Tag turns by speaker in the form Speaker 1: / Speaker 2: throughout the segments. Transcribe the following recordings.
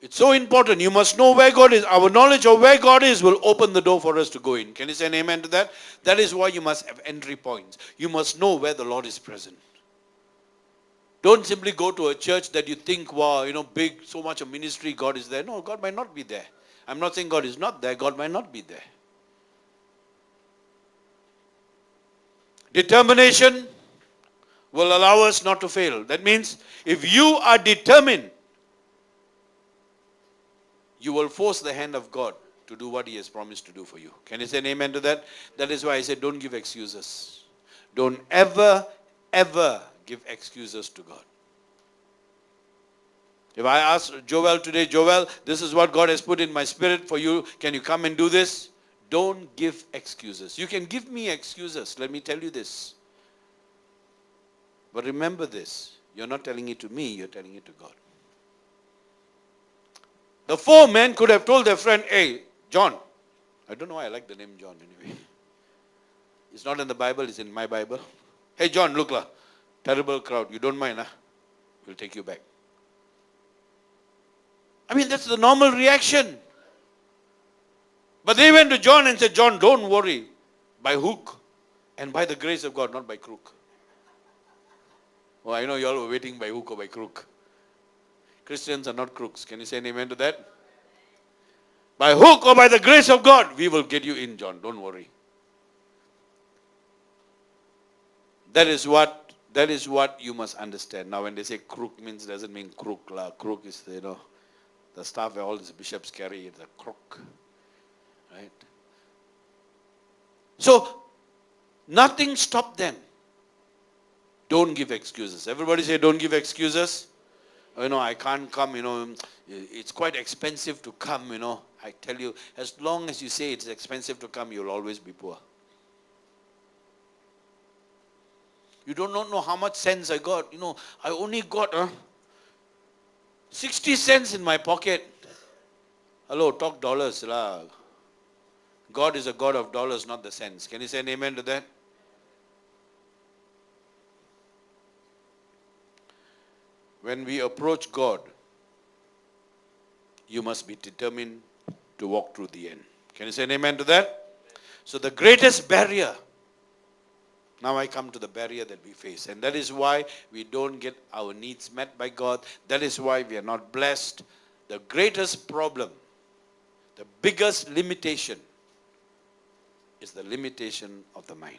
Speaker 1: It's so important. You must know where God is. Our knowledge of where God is will open the door for us to go in. Can you say an amen to that? That is why you must have entry points. You must know where the Lord is present. Don't simply go to a church that you think, wow, big, so much of ministry, God is there. No, God might not be there. I'm not saying God is not there. God might not be there. Determination will allow us not to fail. That means if you are determined, you will force the hand of God to do what He has promised to do for you. Can you say an amen to that? That is why I said don't give excuses. Don't ever, ever give excuses to God. If I ask Joel today, Joel, this is what God has put in my spirit for you. Can you come and do this? Don't give excuses. You can give me excuses. Let me tell you this. But remember this. You're not telling it to me. You're telling it to God. The four men could have told their friend, hey, John. I don't know why I like the name John anyway. It's not in the Bible. It's in my Bible. Hey, John, look lah. Terrible crowd. You don't mind, huh? We'll take you back. I mean, that's the normal reaction. But they went to John and said, John, don't worry. By hook and by the grace of God, not by crook. Oh, I know you all were waiting by hook or by crook. Christians are not crooks. Can you say an amen to that? By hook or by the grace of God, we will get you in, John. Don't worry. That is what you must understand. Now, when they say crook means doesn't mean crook lah. Crook is the staff where all these bishops carry. It's a crook, right? So nothing stopped them. Don't give excuses. Everybody say, don't give excuses. I can't come. It's quite expensive to come. I tell you, as long as you say it's expensive to come, you'll always be poor. You do not know how much cents I got. I only got 60 cents in my pocket. Hello, talk dollars lah. God is a God of dollars, not the cents. Can you say an amen to that? When we approach God, you must be determined to walk through the end. Can you say an amen to that? So the greatest barrier, now I come to the barrier that we face. And that is why we don't get our needs met by God. That is why we are not blessed. The greatest problem, the biggest limitation is the limitation of the mind.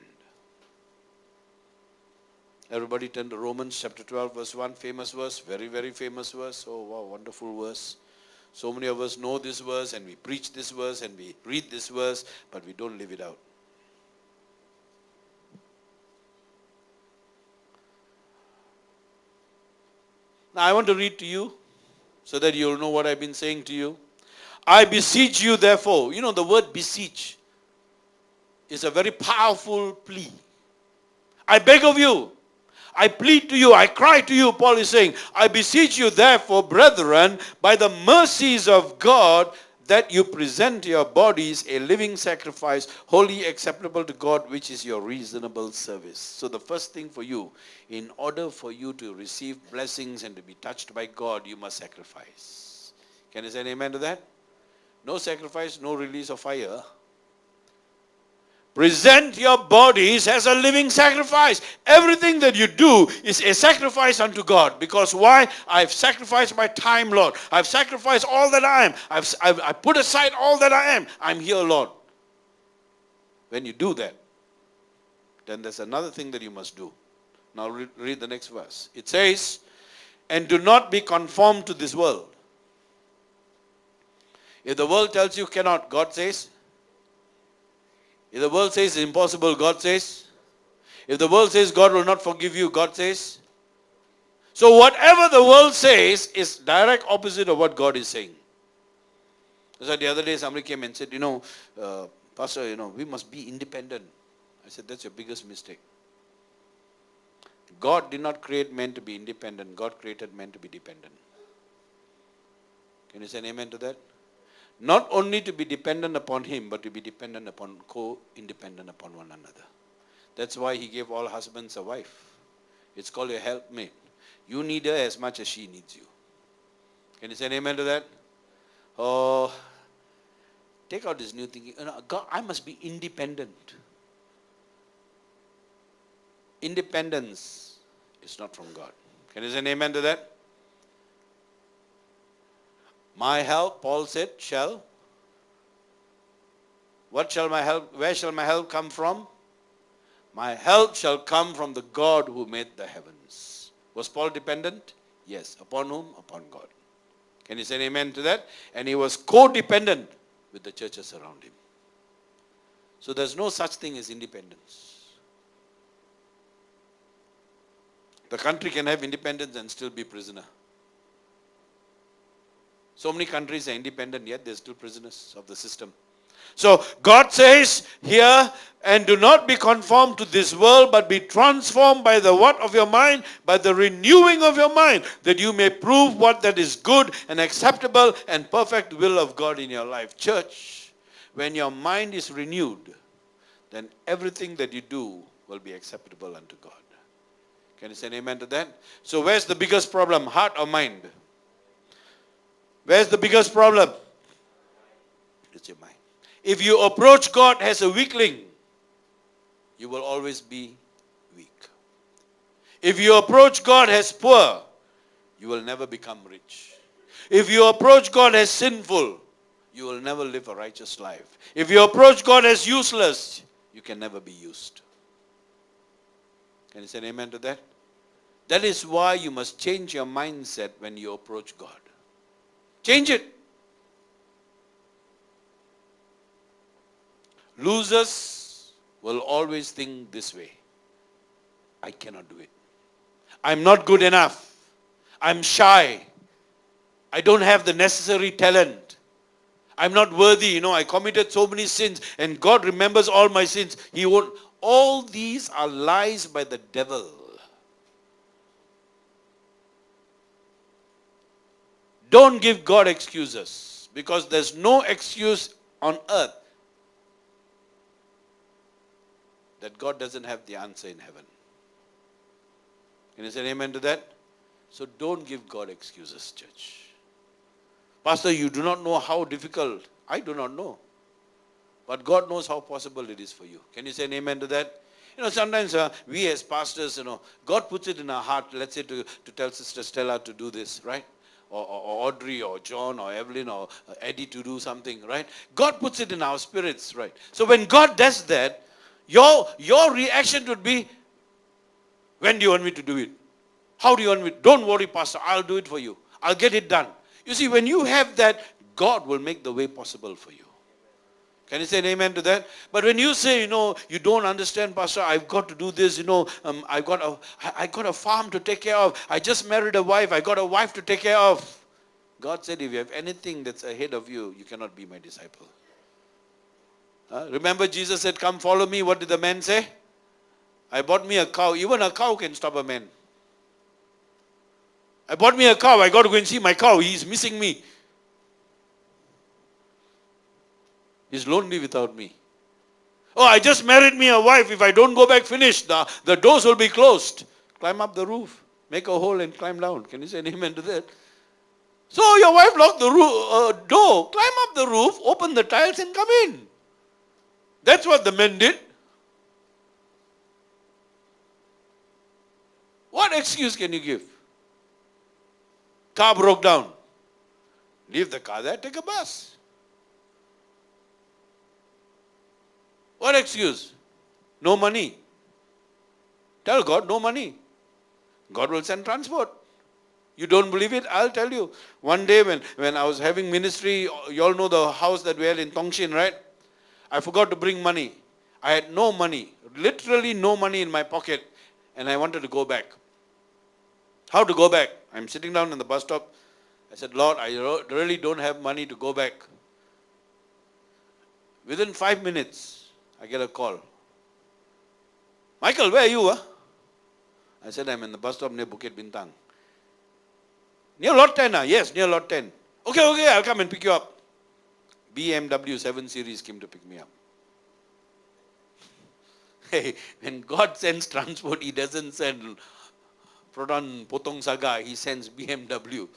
Speaker 1: Everybody turn to Romans chapter 12 verse 1, famous verse, very, very famous verse. Oh wow, wonderful verse. So many of us know this verse and we preach this verse and we read this verse, but we don't live it out. Now I want to read to you so that you'll know what I've been saying to you. I beseech you therefore. The word beseech is a very powerful plea. I beg of you. I plead to you, I cry to you, Paul is saying, I beseech you therefore, brethren, by the mercies of God, that you present your bodies a living sacrifice, wholly acceptable to God, which is your reasonable service. So the first thing for you, in order for you to receive blessings and to be touched by God, you must sacrifice. Can you say an amen to that? No sacrifice, no release of fire. Present your bodies as a living sacrifice. Everything that you do is a sacrifice unto God. Because why? I've sacrificed my time, Lord. I've sacrificed all that I am. I put aside all that I am. I'm here, Lord. When you do that, then there's another thing that you must do. Now read the next verse. It says, and do not be conformed to this world. If the world tells you cannot, God says. If the world says it's impossible, God says. If the world says God will not forgive you, God says. So whatever the world says is direct opposite of what God is saying. So the other day somebody came and said, Pastor, we must be independent. I said, that's your biggest mistake. God did not create men to be independent. God created men to be dependent. Can you say an amen to that? Not only to be dependent upon Him, but to be dependent upon, co-independent upon one another. That's why He gave all husbands a wife. It's called a helpmate. You need her as much as she needs you. Can you say an amen to that? Oh, take out this new thinking. God, I must be independent. Independence is not from God. Can you say an amen to that? My help, Paul said, where shall my help come from? My help shall come from the God who made the heavens. Was Paul dependent? Yes. Upon whom? Upon God. Can you say an amen to that? And he was codependent with the churches around him. So there's no such thing as independence. The country can have independence and still be prisoner. So many countries are independent, yet they're still prisoners of the system. So God says here, and do not be conformed to this world, but be transformed by the what of your mind? By the renewing of your mind, that you may prove what that is good and acceptable and perfect will of God in your life. Church, when your mind is renewed, then everything that you do will be acceptable unto God. Can you say an amen to that? So where's the biggest problem? Heart or mind? Where's the biggest problem? It's your mind. If you approach God as a weakling, you will always be weak. If you approach God as poor, you will never become rich. If you approach God as sinful, you will never live a righteous life. If you approach God as useless, you can never be used. Can you say an amen to that? That is why you must change your mindset when you approach God. Change it. Losers will always think this way. I cannot do it. I'm not good enough. I'm shy. I don't have the necessary talent. I'm not worthy. I committed so many sins and God remembers all my sins. He won't. All these are lies by the devil. Don't give God excuses, because there's no excuse on earth that God doesn't have the answer in heaven. Can you say amen to that? So don't give God excuses, church. Pastor, you do not know how difficult. I do not know. But God knows how possible it is for you. Can you say an amen to that? Sometimes we as pastors, God puts it in our heart, let's say to tell Sister Stella to do this, right? Or Audrey or John or Evelyn or Eddie to do something, right? God puts it in our spirits, right? So when God does that, your reaction would be, when do you want me to do it? How do you want me? Don't worry, Pastor, I'll do it for you. I'll get it done. You see, when you have that, God will make the way possible for you. Can you say an amen to that? But when you say, you don't understand, Pastor, I've got to do this, I got a farm to take care of. I just married a wife. I got a wife to take care of. God said, if you have anything that's ahead of you, you cannot be my disciple. Remember Jesus said, come follow me. What did the man say? I bought me a cow. Even a cow can stop a man. I bought me a cow. I got to go and see my cow. He's missing me. He's lonely without me. Oh, I just married me a wife. If I don't go back, finish. The doors will be closed. Climb up the roof. Make a hole and climb down. Can you say an amen to that? So your wife locked the door. Climb up the roof, open the tiles and come in. That's what the men did. What excuse can you give? Car broke down. Leave the car there, take a bus. What excuse? No money. Tell God, no money. God will send transport. You don't believe it? I'll tell you. One day when I was having ministry, you all know the house that we had in Tongshin, right? I forgot to bring money. I had no money. Literally no money in my pocket. And I wanted to go back. How to go back? I'm sitting down in the bus stop. I said, Lord, I really don't have money to go back. Within 5 minutes, I get a call. Michael, where are you? I said, I'm in the bus stop near Bukit Bintang. Near Lot 10? Yes, near Lot 10. Okay, I'll come and pick you up. BMW 7 Series came to pick me up. Hey, when God sends transport, He doesn't send Proton Potong Saga, He sends BMW.